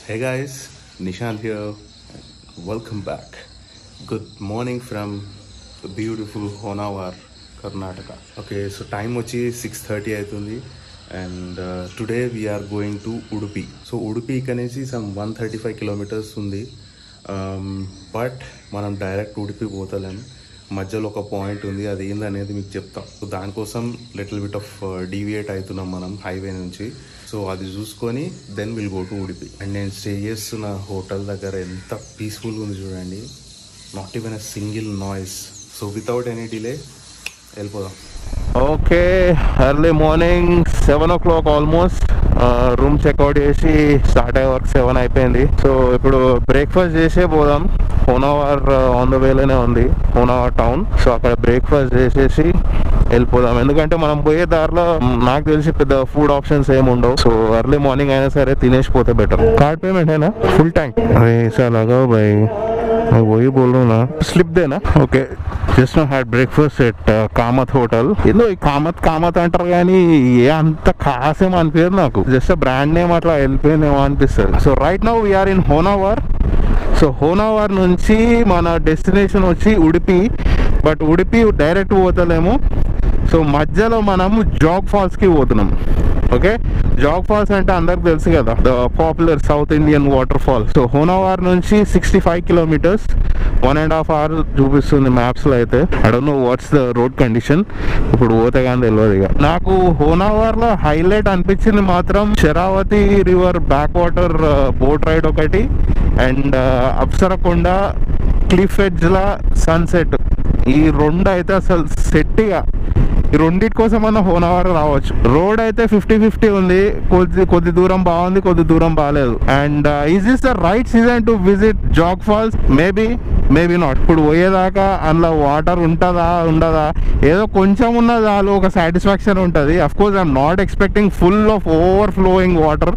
Hey guys, Nishant here. Welcome back. Good morning from the beautiful Honavar, Karnataka. Okay, so time వచ్చి 6:30 అవుతుంది and today we are going to Udupi. So Udupi కనేసి some 135 kilometers ఉంది. But మనం direct Udupi పోతలేం. మధ్యలో ఒక point ఉంది, అది ఏందనేది మీకు చెప్తాం. సో దానికోసం లిటిల్ బిట్ ఆఫ్ డీవియేట్ అవుతున్నాం మనం హైవే నుంచి. సో అది చూసుకొని then will go to Udupi. And నేను స్టే చేస్తున్న హోటల్ దగ్గర ఎంత పీస్ఫుల్గా ఉంది చూడండి, not even a single noise. So without any delay వెళ్ళిపోదాం. Okay, early morning 7 o'clock almost. Room checkout చేసి స్టార్ట్ అయ్యే వరకు 7 అయిపోయింది. సో ఇప్పుడు బ్రేక్ఫాస్ట్ చేసే పోదాం. హోనావర్ ఆన్ ద వేలోనే ఉంది, హోనావర్ టౌన్. సో అక్కడ బ్రేక్ఫాస్ట్ చేసేసి వెళ్ళిపోదాం. ఎందుకంటే మనం పోయే దారిలో నాకు తెలిసి పెద్ద ఫుడ్ ఆప్షన్స్ ఏమి ఉండవు. సో ఎర్లీ మార్నింగ్ అయినా సరే తినేసి పోతే బెటర్. కార్డ్ పేమెంట్ అయినా ఫుల్ ట్యాంక్ ऐसा लगा भाई, मैं वही बोल रहा हूँ ना, स्लिप देना. Okay, just now had breakfast at Kamath hotel. ఏదో ఈ కామత్ అంటారు కానీ ఏ అంత ఖాసేమో అనిపించదు నాకు. జస్ట్ బ్రాండ్ నేమ్ అట్లా వెళ్ళిపోయిందేమో అనిపిస్తుంది. So right now we are in Honnavar. So Honnavar నుంచి మన డెస్టినేషన్ వచ్చి ఉడిపి. బట్ ఉడిపి డైరెక్ట్ పోతలేము. సో మధ్యలో మనము జాగ్ ఫాల్స్కి పోతున్నాం. ఓకే, జాగ్ ఫాల్స్ అంటే అందరికి తెలుసు కదా, the popular south Indian water fall. So Honnavar నుంచి 65 kilometers, 1.5 hours చూపిస్తుంది మ్యాప్స్లో అయితే. I don't know what's the road condition, ఇప్పుడు పోతే కానీ తెలియదు. ఇక నాకు హోనావర్లో హైలైట్ అనిపించింది మాత్రం Sharavathi river backwater boat ride ఒకటి, అండ్ అప్సరకొండ క్లిఫ్ ఎడ్జ్ల సన్సెట్. ఈ రెండు అయితే అసలు సెట్గా, ఈ రెండింటి కోసం అన్న హోనావర్ రావచ్చు. రోడ్ అయితే 50-50 ఉంది. కొద్ది దూరం బాగుంది, కొద్ది దూరం బాగాలేదు. And is this the right season to visit Jog Falls? Maybe not. ఇప్పుడు పోయేదాకా అందులో వాటర్ ఉంటుందా ఉండదా, ఏదో కొంచెం ఉన్న చాలు, ఒక సాటిస్ఫాక్షన్ ఉంటుంది. Of course I'm not expecting full of overflowing water.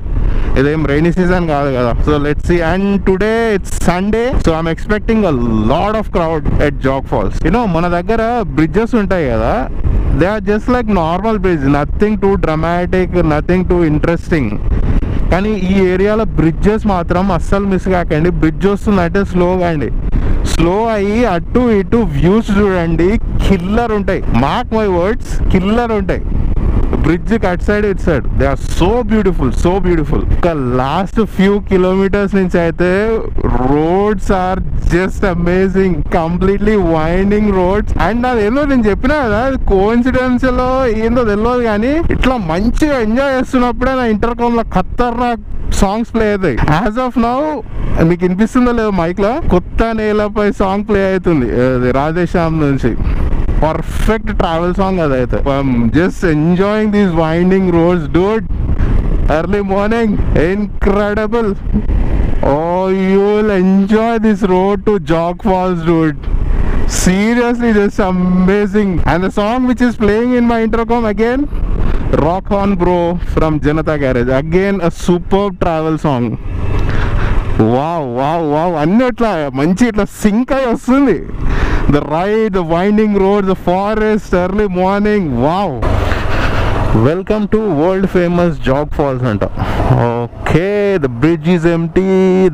ఇదేం రైనీ సీజన్ కాదు కదా. So let's see. And today it's Sunday, so I'm expecting a lot of crowd at Jog Falls. You know మన దగ్గర బ్రిడ్జెస్ ఉంటాయి కదా, they are just like normal bridge, nothing too dramatic, nothing too interesting. కానీ ఈ ఏరియాలో bridges మాత్రం అస్సలు miss కాకండి. బ్రిడ్జ్ వస్తుందంటే స్లోగా అండి, స్లో అయ్యి అటు ఇటు వ్యూస్ చూడండి, కిల్లర్ ఉంటాయి. మార్క్ మై వర్డ్స్, కిల్లర్ ఉంటాయి. బ్రిడ్జ్ అట్ సైడ్ ఇట్ side, they are so beautiful. ఇంకా లాస్ట్ ఫ్యూ కిలోమీటర్స్ నుంచి అయితే roads are just amazing, completely winding roads. And అది ఏందో నేను చెప్పినా కదా, కోఇన్సిడెన్స్ లో ఏందో తెలియదు కానీ ఇట్లా మంచిగా ఎంజాయ్ చేస్తున్నప్పుడే నా ఇంటర్కామ్ లో ఖతర్నాక్ సాంగ్స్ ప్లే అవుతాయి. యాజ్ ఆఫ్ నౌ మీకు వినిపిస్తుందో లేదో మైక్ లో, కొత్త నేలపై సాంగ్ ప్లే అవుతుంది రాధేశ్యామ్ నుంచి. పర్ఫెక్ట్ ట్రావెల్ సాంగ్ అదైతే. Just enjoying these winding roads Dude. Early morning incredible. Oh, you'll enjoy this road to Jog Falls, dude. Seriously, just amazing. And the song which is playing in my intercom again, Rock On Bro from Janata Garage. Again a superb travel song. Wow. అన్నీ ఇట్లా మంచి ఇట్లా sync అయి వస్తుంది. The ride, the winding roads, the forest, early morning. Wow. Welcome to world famous Jog Falls అంట. Okay, the bridge is empty,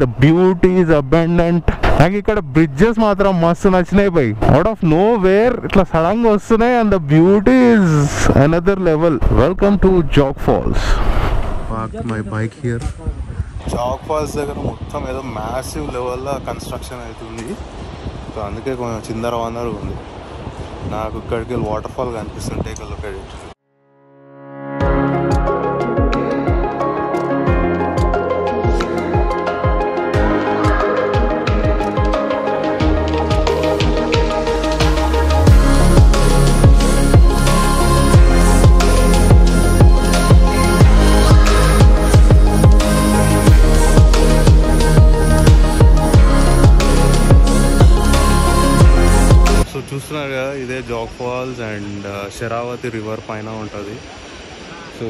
the beauty is abundant. నాకు ఇక్కడ bridges మాత్రం మస్తు నచ్చినాయి బై. అవుట్ ఆఫ్ నో వేర్ ఇట్లా సడన్ గా వస్తున్నాయి, and the beauty is another level. Welcome to Jog Falls. Park my bike here. Jog Falls దగ్గర మొత్తం ఏదో మ్యాసివ్ లెవెల్లో కన్స్ట్రక్షన్ అవుతుంది. సో అందుకే కొంచెం చిందర వందర ఉంది. నాకు ఇక్కడికి వెళ్ళి వాటర్ ఫాల్ కనిపిస్తుంటే ఇక్కడ. చూస్తున్నారు కదా, ఇదే Jog Falls and Sharavathi river పైన ఉంటుంది. సో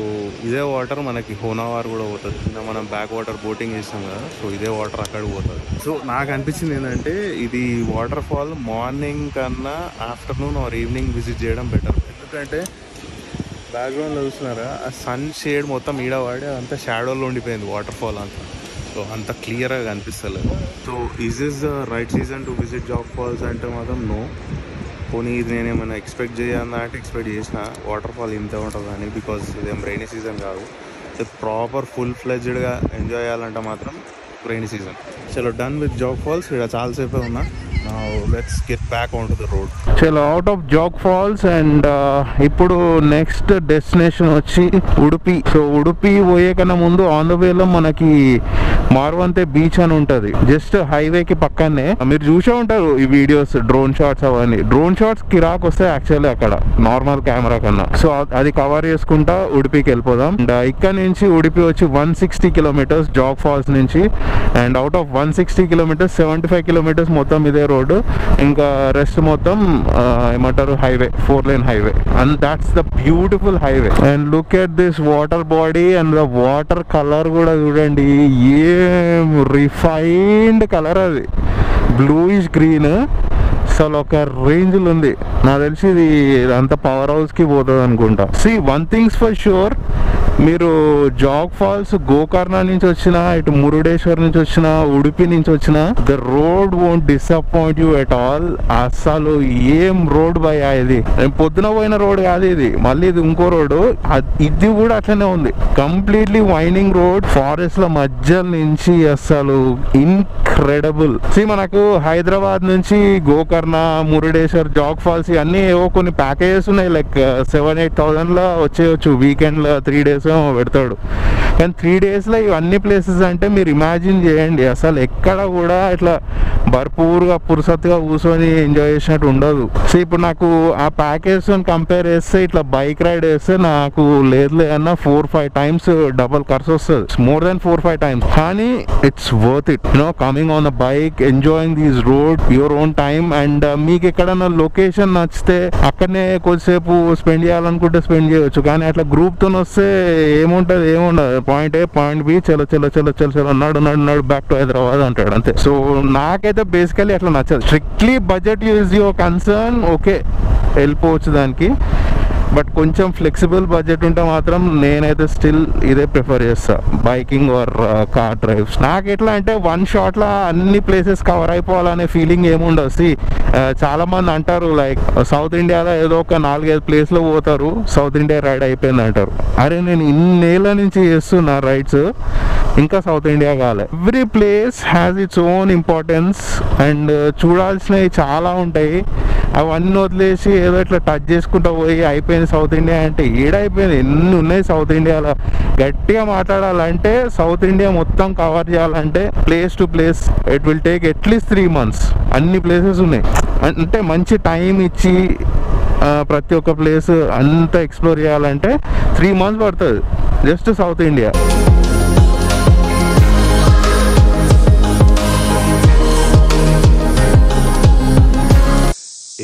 ఇదే వాటర్ మనకి హోనావర్ కూడా పోతుంది. మనం బ్యాక్ వాటర్ బోటింగ్ చేస్తాం కదా, సో ఇదే వాటర్ అక్కడికి పోతుంది. సో నాకు అనిపించింది ఏంటంటే ఇది వాటర్ ఫాల్ మార్నింగ్ కన్నా ఆఫ్టర్నూన్ ఆర్ ఈవినింగ్ విజిట్ చేయడం బెటర్. ఎందుకంటే బ్యాక్గ్రౌండ్లో చూస్తున్నారా, ఆ సన్ షేడ్ మొత్తం ఈడవాడి అంతా షాడోలో ఉండిపోయింది వాటర్ ఫాల్ అంతా. సో అంత క్లియర్గా కనిపిస్తలేదు. So is is the right season to visit Jog falls అంటే మాత్రం నో. పోనీ ఇది నేను ఏమైనా ఎక్స్పెక్ట్ చేయాలా అంటే ఎక్స్పెక్ట్ చేసిన వాటర్ ఫాల్ ఇంత ఉంటుందని, బికాజ్ ఇదేం రైనీ సీజన్ కాదు. ప్రాపర్ ఫుల్ ఫ్లెడ్జ్డ్గా ఎంజాయ్ చేయాలంటే మాత్రం రైనీ సీజన్. చలో డన్ విత్ జాగ్ ఫాల్స్. ఇక్కడ చాలాసేపే ఉన్నా. Now let's get back onto the road. చలో out of Jog Falls and ఇప్పుడు నెక్స్ట్ డెస్టినేషన్ వచ్చి ఉడుపి. సో ఉడుపి పోయే కన్నా ముందు ఆన్ ద వేలో మనకి మార్వంతే బీచ్ అని ఉంటుంది, జస్ట్ హైవేకి పక్కనే. మీరు చూసే ఉంటారు ఈ వీడియోస్, డ్రోన్ షాట్స్ అవన్నీ. డ్రోన్ షాట్స్ కిరాక్ వస్తాయి యాక్చువల్లీ అక్కడ నార్మల్ కెమెరా కన్నా. సో అది కవర్ చేసుకుంటా ఉడిపికి వెళ్ళిపోదాం. అండ్ ఇక్కడ నుంచి ఉడిపి వచ్చి 160 కిలోమీటర్స్ జాగ్ ఫాల్స్ నుంచి. And out of 160 kilometres 75 kilometres మొత్తం ఇదే రోడ్డు, ఇంకా రెస్ట్ మొత్తం ఏమంటారు highway, 4 lane highway. And that's the beautiful highway. And look at this water body and the water colour కూడా చూడండి, ఏం రిఫైన్డ్ కలర్ అది, బ్లూయిష్ గ్రీన్. అసలు ఒక రేంజ్లో ఉంది. నాకు తెలిసి ఇది అంత పవర్ హౌస్కి పోతుంది అనుకుంటా. See one things for sure, మీరు జాగ్ ఫాల్స్ గోకర్ణ నుంచి వచ్చినా, ఇటు మురుడేశ్వర్ నుంచి వచ్చినా, ఉడిపి నుంచి వచ్చినా, the road won't disappoint you at all. అసలు ఏం రోడ్ బై ఇది, పొద్దున పోయిన రోడ్ కాదు ఇది, మళ్ళీ ఇది ఇంకో రోడ్డు. ఇది కూడా అట్లనే ఉంది, కంప్లీట్లీ వైండింగ్ రోడ్, ఫారెస్ట్ లో మధ్య నుంచి. అసలు ఇన్క్రెడిబుల్. మనకు హైదరాబాద్ నుంచి గోకర్ణ, మురుడేశ్వర్, జాగ్ ఫాల్స్ ఇవన్నీ ఏవో కొన్ని ప్యాకేజెస్ ఉన్నాయి, లైక్ 7-8,000 లో వచ్చేయచ్చు. వీకెండ్ లో 3 days పెడతాడు. కానీ 3 days లో ఇవన్నీ ప్లేసెస్ అంటే మీరు ఇమాజిన్ చేయండి, అసలు ఎక్కడ కూడా ఇట్లా భర్పూర్గా పురుసత్తుగా కూర్చొని ఎంజాయ్ చేసినట్టు ఉండదు. సో ఇప్పుడు నాకు ఆ ప్యాకేజ్ కంపేర్ చేస్తే ఇట్లా బైక్ రైడ్ వేస్తే నాకు లేదు అన్న 4-5 times డబల్ ఖర్చు వస్తుంది, మోర్ దెన్ 4-5 times. కానీ it's worth it, you know, coming on the bike, enjoying these road your own time. And మీకు ఎక్కడన్నా లొకేషన్ నచ్చితే అక్కడనే కొద్దిసేపు స్పెండ్ చేయాలనుకుంటే స్పెండ్ చేయవచ్చు. కానీ అట్లా గ్రూప్తో వస్తే ఏముంటుంది, పాయింట్ ఏ పాయింట్ బి, చలో చలో చలో చలో చలో నడు బ్యాక్ టు హైదరాబాద్ అంటాడు అంతే. సో నాకైతే బేసికలీ అట్లా నచ్చదు. Strictly budget use your concern, okay వెళ్ళిపోవచ్చు దానికి. బట్ కొంచెం ఫ్లెక్సిబుల్ బడ్జెట్ ఉంటే మాత్రం నేనైతే స్టిల్ ఇదే ప్రిఫర్ చేస్తా, బైకింగ్ ఆర్ కార్ డ్రైవ్స్. నాకు ఎట్లా అంటే 1 shotలో అన్ని ప్లేసెస్ కవర్ అయిపోవాలనే ఫీలింగ్ ఏముండదు. చాలా మంది అంటారు లైక్ సౌత్ ఇండియాలో ఏదో ఒక 4-5 ప్లేస్లో పోతారు, సౌత్ ఇండియా రైడ్ అయిపోయింది అంటారు. అరే నేను ఇన్నేళ్ళ నుంచి చేస్తున్నా రైడ్స్, ఇంకా సౌత్ ఇండియా కాలే. Every place has its own importance and చూడాల్సినవి చాలా ఉంటాయి. అవన్నీ వదిలేసి ఏదో ఇట్లా టచ్ చేసుకుంటూ పోయి అయిపోయింది సౌత్ ఇండియా అంటే ఏడైపోయింది. ఎన్ని ఉన్నాయి సౌత్ ఇండియాలో. గట్టిగా మాట్లాడాలంటే సౌత్ ఇండియా మొత్తం కవర్ చేయాలంటే place to place it will take at least 3 months. అన్ని ప్లేసెస్ ఉన్నాయి. అంటే మంచి టైం ఇచ్చి ప్రతి ఒక్క ప్లేస్ అంతా ఎక్స్ప్లోర్ చేయాలంటే 3 months పడుతుంది జస్ట్ సౌత్ ఇండియా.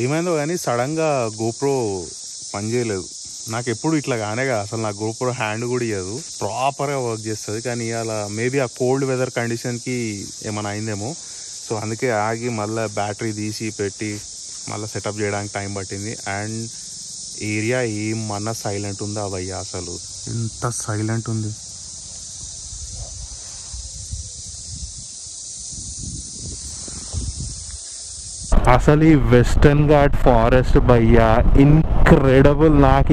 ఏమైందో కానీ సడన్గా గోప్రో పనిచేయలేదు. నాకు ఎప్పుడు ఇట్లా కానేగా, అసలు నా గోప్రో హ్యాండ్ కూడా ఇవ్వదు, ప్రాపర్గా వర్క్ చేస్తుంది. కానీ ఇవాళ మేబీ ఆ కోల్డ్ వెదర్ కండిషన్కి ఏమైనా అయిందేమో. సో అందుకే ఆగి మళ్ళీ బ్యాటరీ తీసి పెట్టి మళ్ళీ సెటప్ చేయడానికి టైం పట్టింది. అండ్ ఏరియా ఏమన్నా సైలెంట్ ఉందా భయ్యా, అసలు ఎంత సైలెంట్ ఉంది. అసలు ఈ వెస్టర్న్ ఘాట్ ఫారెస్ట్ భయ్యా ఇన్క్రెడిబుల్. నాకు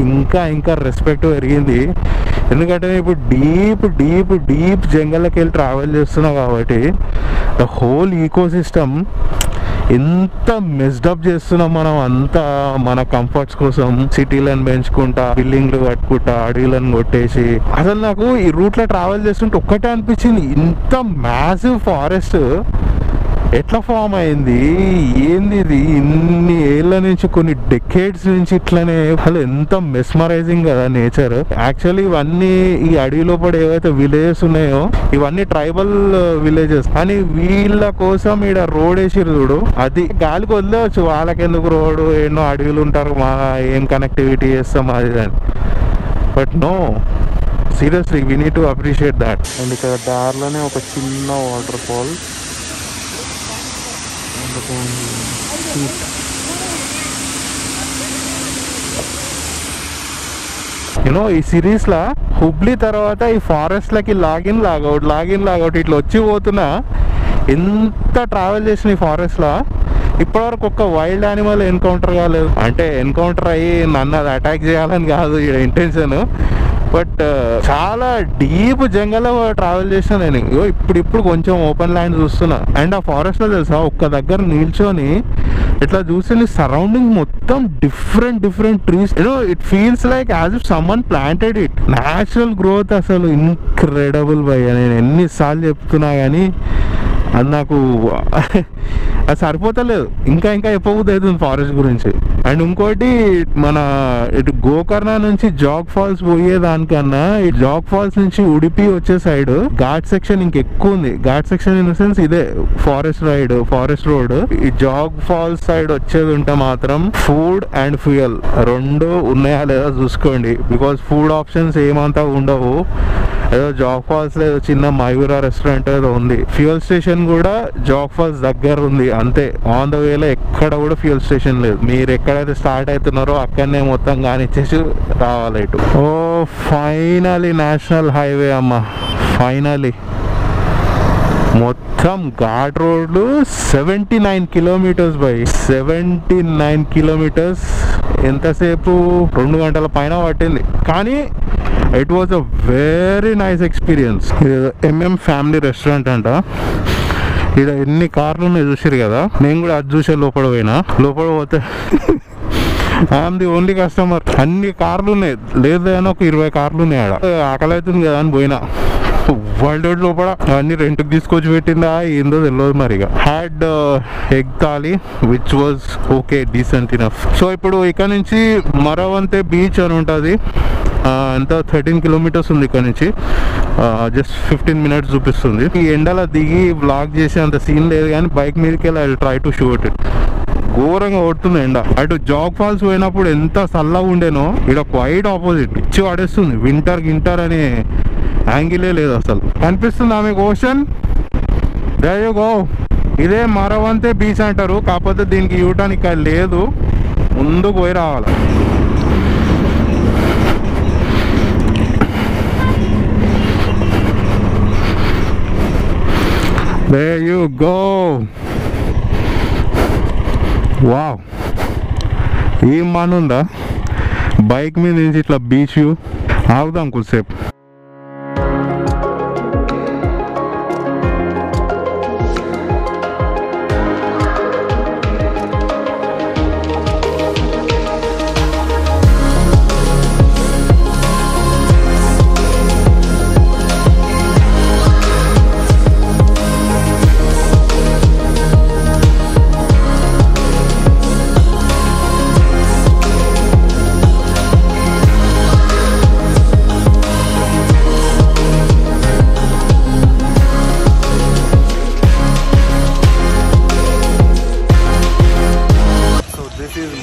ఇంకా రెస్పెక్ట్ పెరిగింది. ఎందుకంటే ఇప్పుడు డీప్ జంగల్లోకి వెళ్ళి ట్రావెల్ చేస్తున్నావు కాబట్టి ద హోల్ ఈకో సిస్టమ్ ఎంత మెస్డప్ చేస్తున్నాం మనం అంతా మన కంఫర్ట్స్ కోసం. సిటీలను పెంచుకుంటా, బిల్డింగ్లు కట్టుకుంటా, అడవులను కొట్టేసి. అసలు నాకు ఈ రూట్లో ట్రావెల్ చేస్తుంటే ఒక్కటే అనిపించింది, ఇంత మ్యాసివ్ ఫారెస్ట్ ఎట్లా ఫామ్ అయింది, ఏంది ఇది, ఇన్ని ఏళ్ళ నుంచి, కొన్ని డెకేడ్స్ నుంచి ఇట్లనే. అసలు ఎంత మెస్మరైజింగ్ కదా నేచర్. యాక్చువల్లీ ఇవన్నీ ఈ అడవిలో పడి ఏవైతే విలేజెస్ ఉన్నాయో ఇవన్నీ ట్రైబల్ విలేజెస్. కానీ వీళ్ళ కోసం ఈడ రోడ్ వేసిరు చూడు, అది గాలికి వదిలేవచ్చు, వాళ్ళకెందుకు రోడ్డు, ఎన్నో అడవులు ఉంటారు, మా ఏం కనెక్టివిటీ చేస్తాం అది అని. But no, seriously we need to appreciate that. And ఇక్కడ దారిలోనే ఒక చిన్న వాటర్ ఫాల్. యూనో ఈ సిరీస్లో హుబ్లీ తర్వాత ఈ ఫారెస్ట్లకి లాగిన్ లాగౌట్ ఇట్లా వచ్చి పోతున్నా. ఎంత ట్రావెల్ చేసిన ఈ ఫారెస్ట్లో ఇప్పటివరకు ఒక్క వైల్డ్ యానిమల్ ఎన్కౌంటర్ కాలేదు. అంటే ఎన్కౌంటర్ అయ్యి నన్ను అది అటాక్ చేయాలని కాదు ఇంటెన్షన్, బట్ చాలా డీప్ జంగల్లో ట్రావెల్ చేసిన నేను. ఇప్పుడు కొంచెం ఓపెన్ ల్యాండ్ చూస్తున్నా. అండ్ ఆ ఫారెస్ట్లో తెలుసా, ఒక్క దగ్గర నిల్చొని ఇట్లా చూసి సరౌండింగ్ మొత్తం different trees. It feels like as if someone planted it. Natural growth అసలు ఇన్క్రెడిబుల్ భయ్య. నేను ఎన్నిసార్లు చెప్తున్నా కానీ అది నాకు అది సరిపోతలేదు. ఇంకా చెప్పబోద్ది అవుతుంది ఫారెస్ట్ గురించి. అండ్ ఇంకోటి, మన ఇటు గోకర్ణ నుంచి జాగ్ ఫాల్స్ పోయేదానికన్నా ఈ జాగ్ ఫాల్స్ నుంచి ఉడిపి వచ్చే సైడ్ ఘాట్ సెక్షన్ ఇంకెక్కువ ఉంది. Ghat section in the sense ఇదే ఫారెస్ట్ రోడ్. ఈ జాగ్ ఫాల్స్ సైడ్ వచ్చేది ఉంటే మాత్రం ఫుడ్ అండ్ ఫ్యూయల్ రెండు ఉన్నాయా లేదా చూసుకోండి. బికాస్ ఫుడ్ ఆప్షన్స్ ఏమంతా ఉండవు. ఏదో జాగ్ ఫాల్స్ లో చిన్న మయూరా రెస్టారెంట్ ఏదో ఉంది. ఫ్యూయల్ స్టేషన్ కూడా జాగ్ ఫాల్స్ దగ్గర ఉంది అంతే. ఆన్ ద వేలో ఎక్కడ కూడా ఫ్యూయల్ స్టేషన్ లేదు. మీరు ఎక్కడైతే స్టార్ట్ అవుతున్నారో అక్కడనే మొత్తం కానిచ్చేసి రావాలి ఇటు. ఓ ఫైనలీ నేషనల్ హైవే అమ్మ, ఫైనలీ మొత్తం ఘాట్ రోడ్లు 79 కిలోమీటర్స్ బై 79 కిలోమీటర్స్. ఎంతసేపు 2 గంటల పైన పట్టింది. కానీ it was a very nice experience. MM family restaurant అంట. ఇక్కడ ఎన్ని కార్లు ఉన్నాయి చూసారు కదా. నేను కూడా అది చూసే లోపల పోతే ఐఎమ్ ది ఓన్లీ కస్టమర్. అన్ని కార్లు ఉన్నాయి, లేదని ఒక 20 కార్లు ఉన్నాయి. ఆడ ఆకలి అవుతుంది కదా అని పోయినా. వరల్డ్ లోపల అన్ని రెంట్కి తీసుకొచ్చి పెట్టిందా ఏందో తెలియదు మరి. Had egg thali which was okay, decent enough. So ఇప్పుడు ఇక్కడ నుంచి మరవంతే బీచ్ అని ఉంటుంది. ఎంత 13 కిలోమీటర్స్ ఉంది ఇక్కడ నుంచి. జస్ట్ 15 మినిట్స్ చూపిస్తుంది. ఈ ఎండలో దిగి బ్లాగ్ చేసే అంత సీన్ లేదు, కానీ బైక్ మీదకి వెళ్ళి I try to shoot it. ఘోరంగా కొడుతుంది ఎండ. అటు జాగ్ ఫాల్స్ పోయినప్పుడు ఎంత చల్లగా ఉండేనో ఇక్కడ క్వైట్ ఆపోజిట్ ఇచ్చి పడేస్తుంది. వింటర్ అనే యాంగిలే లేదు అసలు. కనిపిస్తుంది మీకు ఓషన్. There you go. ఇదే మరవంతే బీచ్ అంటారు, కాకపోతే దీనికి యూటర్న్ ఇక్కడ లేదు, ముందుకు పోయి రావాలి. There you go. వావ్, ఏం మానుందా బైక్ మీద నుంచి ఇట్లా బీచ్ వ్యూ. ఆగుదాం కొద్దిసేపు.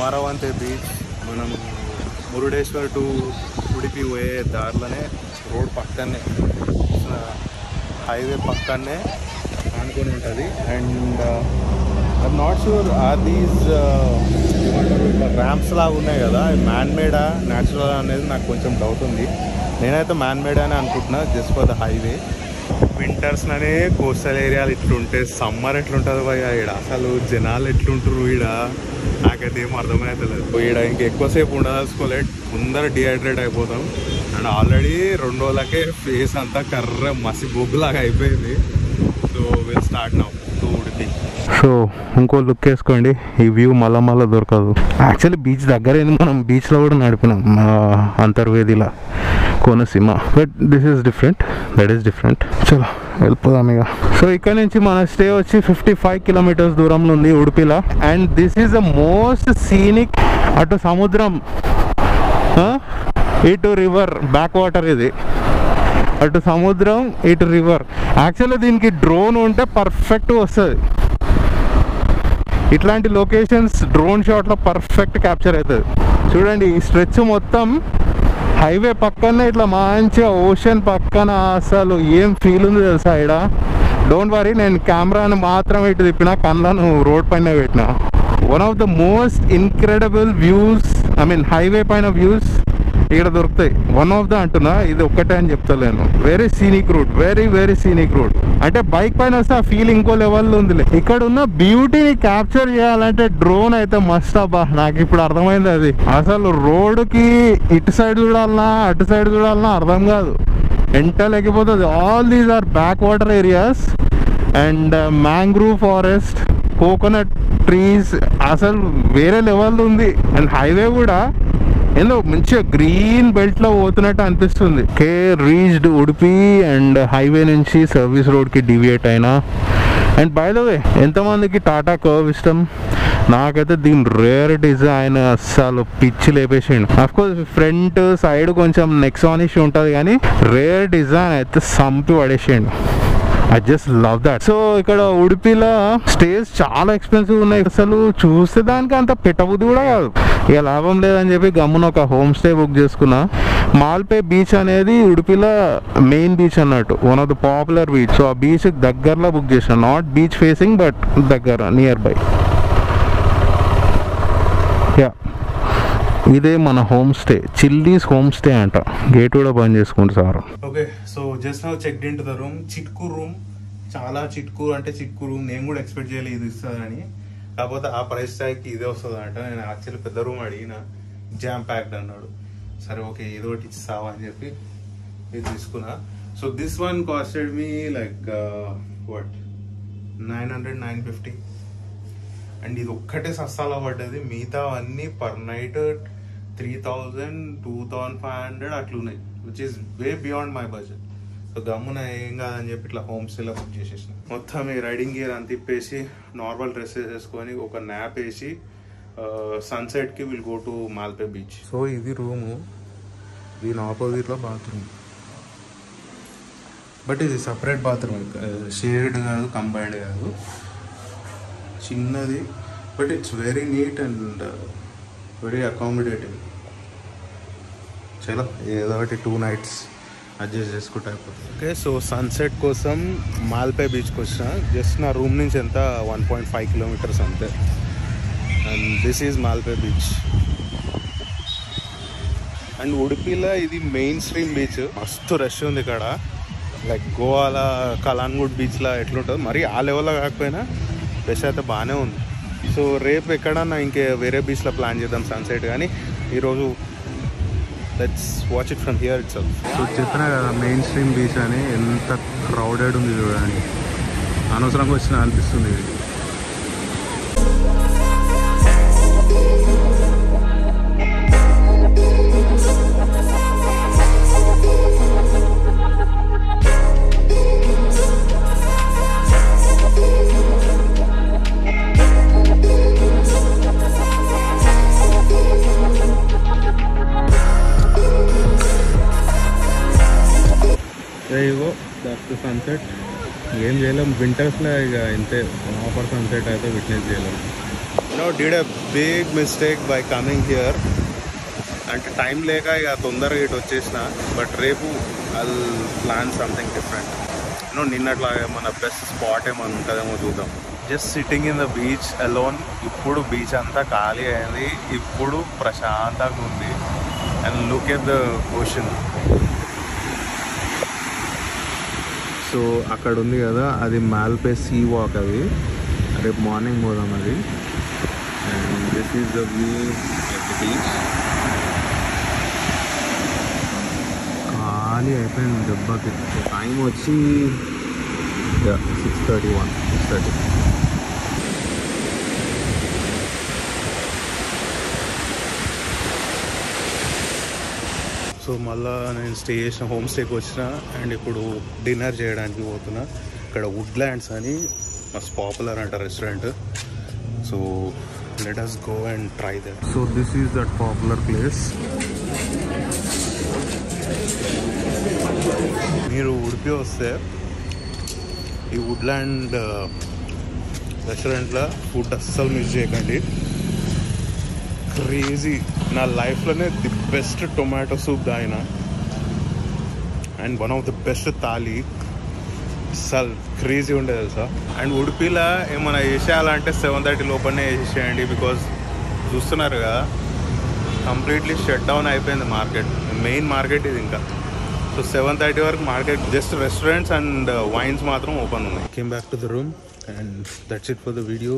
మరవంతే బీచ్. మనం మురుడేశ్వర్ టు ఉడిపి పోయే దారిలోనే రోడ్ పక్కనే, హైవే పక్కనే ఆనుకొని ఉంటుంది. And I'm not sure are these ramps లాగా ఉన్నాయి కదా, మ్యాన్ మేడా న్యాచురల్ అనేది నాకు కొంచెం డౌట్ ఉంది. నేనైతే మ్యాన్ మేడ్ అని అనుకుంటున్నా, జస్ట్ ఫర్ ద హైవే. వింటర్స్లోనే కోస్టల్ ఏరియాలు ఇట్లుంటే సమ్మర్ ఎట్లుంటుంది భయ ఈడ, అసలు జనాలు ఎట్లుంటారు ఈడ నాకైతే ఏం అర్థమైతే లేదు. ఈడ ఇంక ఎక్కువసేపు ఉండదలుచుకోలేదు, ముందర డిహైడ్రేట్ అయిపోతాం. అండ్ ఆల్రెడీ 2 రోజులకే ఫేస్ అంతా కర్ర మసి బొగ్గులాగా అయిపోయింది. So will start now to Udupi. So ఇంకో లుక్ వేసుకోండి, ఈ వ్యూ మళ్ళా దొరకదు. యాక్చువల్లీ బీచ్ దగ్గరే మనం బీచ్లో కూడా నడిపినాం, అంతర్వేదిలా Konaseema. But this is different, that is different. చలో వెళ్ళిపోదాం ఇక. సో ఇక్కడ నుంచి మన స్టే వచ్చి 55 కిలోమీటర్స్ దూరంలో ఉంది ఉడిపిలా. And this is the most scenic. అటు సముద్రం, ఇటు రివర్, బ్యాక్ వాటర్ ఇది. అటు సముద్రం, ఇటు రివర్. యాక్చువల్లీ దీనికి డ్రోన్ ఉంటే పర్ఫెక్ట్ వస్తుంది. ఇట్లాంటి లొకేషన్స్ డ్రోన్ షాట్లో పర్ఫెక్ట్ క్యాప్చర్ అవుతుంది. చూడండి ఈ స్ట్రెచ్ మొత్తం హైవే పక్కనే ఇట్లా మంచిగా ఓషన్ పక్కన, అసలు ఏం ఫీల్ ఉంది తెలుసా ఇక్కడ. డోంట్ వరీ, నేను కెమెరాను మాత్రం ఇటు తిప్పిన, కళ్ళను రోడ్ పైన పెట్టిన. One of the most incredible views, I mean highway పైన వ్యూస్ ఇక్కడ దొరుకుతాయి. వన్ ఆఫ్ ద అంటున్నా, ఇది ఒక్కటే అని చెప్తలేను. Very scenic route, very scenic route. అంటే బైక్ పైన వస్తే ఆ ఫీల్ ఇంకో లెవెల్లో ఉందిలే. ఇక్కడ ఉన్న బ్యూటీని క్యాప్చర్ చేయాలంటే డ్రోన్ అయితే మస్ట్ అబ్బా. నాకు ఇప్పుడు అర్థమైంది అది. అసలు రోడ్డుకి ఇటు సైడ్ చూడాలన్నా అటు సైడ్ చూడాలన్నా అర్థం కాదు, ఎంట లేకపోతుంది. All these are back water areas and mangrove forest, coconut trees, అసలు వేరే లెవెల్ ఉంది. అండ్ హైవే కూడా ఏదో మంచిగా గ్రీన్ బెల్ట్ లో పోతున్నట్టు అనిపిస్తుంది. రీచ్డ్ ఉడిపి అండ్ హైవే నుంచి సర్వీస్ రోడ్ కి డివియేట్ అయినా. అండ్ బై ద వే, ఎంతమందికి టాటా కర్వ్ ఇష్టం? నాకైతే దీని రేర్ డిజైన్ అస్సలు పిచ్చి లేపేసిండు. అఫ్కోర్స్ ఫ్రంట్ సైడ్ కొంచెం నెక్సానిష్ ఉంటుంది, కానీ రేర్ డిజైన్ అయితే సంపి పడేసిండు. I just love that. So ఇక్కడ ఉడిపిలో స్టేస్ చాలా ఎక్స్పెన్సివ్ ఉన్నాయి. అసలు చూస్తే దానికి అంత పెట్టబుద్ధి కూడా కాదు. ఇక లాభం లేదని చెప్పి గమ్మున ఒక హోమ్ స్టే బుక్ చేసుకున్నా. మాల్పే బీచ్ అనేది ఉడిపిలో మెయిన్ బీచ్ అన్నట్టు, one of the popular beach. So ఆ బీచ్ దగ్గరలో బుక్ చేసిన, నాట్ బీచ్ ఫేసింగ్ బట్ దగ్గర, నియర్ బై. యా, ఇదే మన home stay, Chillies home stay అంట. గేట్ కూడా బంద్ చేసుకుంటు sir. Okay, so just now checked in to the room. చిట్కు రూమ్, చాలా చిట్కు అంటే చిట్కు రూమ్. నేను కూడా ఎక్స్పెక్ట్ చేయలేదు ఇది ఇస్తుందని. కాకపోతే ఆ ప్రైస్ ట్యాగ్కి ఇదే వస్తుంది అంట. నేను యాక్చువల్లీ పెద్ద రూమ్ అడిగిన, జామ్ ప్యాక్డ్ అన్నాడు. సరే ఓకే, ఏదో ఒకటి ఇచ్చావా అని చెప్పి ఇది తీసుకున్నా. So this one costed me like what 900-950. And ఇది ఒక్కటే సస్తాలో పడ్డది. మిగతా అన్నీ పర్ నైట్ 3000, 2500 అట్లున్నాయి, which is way beyond my budget. So గమ్మున ఏం కాదని చెప్పి ఇట్లా హోమ్ స్టేలో బుక్ చేసేసిన. మొత్తం ఈ రైడింగ్ గేర్ అంత తిప్పేసి నార్మల్ డ్రెస్సెస్ వేసుకొని ఒక న్యాప్ వేసి సన్సెట్కి will go to Malpe beach. So ఇది రూము, దీని ఆపోజిట్లో బాత్రూమ్. బట్ ఇది సపరేట్ బాత్రూమ్, షేర్డ్ కాదు, కంబైన్డ్ కాదు, చిన్నది. But it's very neat and very accommodative. చలో ఏదో ఒకటి 2 nights అడ్జస్ట్ చేసుకుంటే అయిపోతుంది. ఓకే, సో సన్సెట్ కోసం మాల్పే బీచ్కి వచ్చిన. జస్ట్ నా రూమ్ నుంచి ఎంత 1.5 kilometers అంతే. And this is Malpe beach. And ఉడిపిలో ఇది మెయిన్ స్ట్రీమ్ బీచ్. మస్తు రష్ ఉంది ఇక్కడ. లైక్ గోవాలో కలాన్గుడ్ బీచ్లో ఎట్లుంటుంది, మరి ఆ లెవెల్లో కాకపోయినా రష్ అయితే బాగానే ఉంది. సో రేపు ఎక్కడన్నా ఇంకే వేరే బీచ్లో ప్లాన్ చేద్దాం సన్సెట్. కానీ ఈరోజు let's watch it from here itself. So చెప్పినా కదా మెయిన్ స్ట్రీమ్ బీచ్ అని, ఎంత క్రౌడెడ్ ఉంది చూడండి. అనవసరంగా వచ్చిన అనిపిస్తుంది ఇది. సన్సెట్ ఏం చేయలేం వింటర్స్లో, ఇక ఇంతే ప్రాపర్ సన్సెట్ అయితే విట్నెస్ చేయలేం. Did a big mistake by coming here. అంటే టైం లేక ఇక తొందరగా ఇటు వచ్చేసిన. బట్ రేపు ఐ ప్లాన్ సంథింగ్ డిఫరెంట్. నిన్నట్లాగా మన బెస్ట్ స్పాట్ ఏమైనా ఉంటుందేమో చూద్దాం. Just sitting in the beach alone. ఇప్పుడు బీచ్ అంతా ఖాళీ అయింది, ఇప్పుడు ప్రశాంతంగా ఉంది. And look at the ocean. So అక్కడ ఉంది కదా, అది మాల్పే సీ వాక్. అది రేపు మార్నింగ్ పోదాం అది. And this is the view of the beach. ఖాళీ అయిపోయింది దెబ్బకి. టైం వచ్చి 6:31, 6:30. సో మళ్ళీ నేను స్టే చేసిన హోమ్ స్టేకి వచ్చిన. అండ్ ఇప్పుడు డిన్నర్ చేయడానికి పోతున్నా. ఇక్కడ వుడ్లాండ్స్ అని మస్తు పాపులర్ అంట restaurant. So let us go and try that. So this is that popular place. మీరు ఉడిపి వస్తే ఈ వుడ్లాండ్ రెస్టారెంట్లో ఫుడ్ అస్సలు మిస్ చేయకండి. క్రేజీ, నా లైఫ్లోనే ది బెస్ట్ టొమాటో సూప్ తాగిన. And one of the best thali. అస్సలు క్రేజీ ఉండే తెలుసా. అండ్ ఉడిపిలో ఏమైనా వేసేయాలంటే 7:30 లోపలనే వేసేయండి. బికాజ్ చూస్తున్నారు కదా కంప్లీట్లీ షట్ డౌన్ అయిపోయింది మార్కెట్. మెయిన్ మార్కెట్ ఇది ఇంకా. సో 7:30 వరకు market, just restaurants and wines మాత్రం ఓపెన్ ఉన్నాయి. Came back to the room and that's it for the video.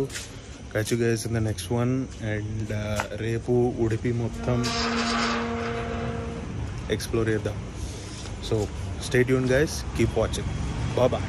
catch you guys in the next one. And రేపు ఉడిపి మొత్తం explore చేద్దాం. So stay tuned guys, keep watching. Bye bye.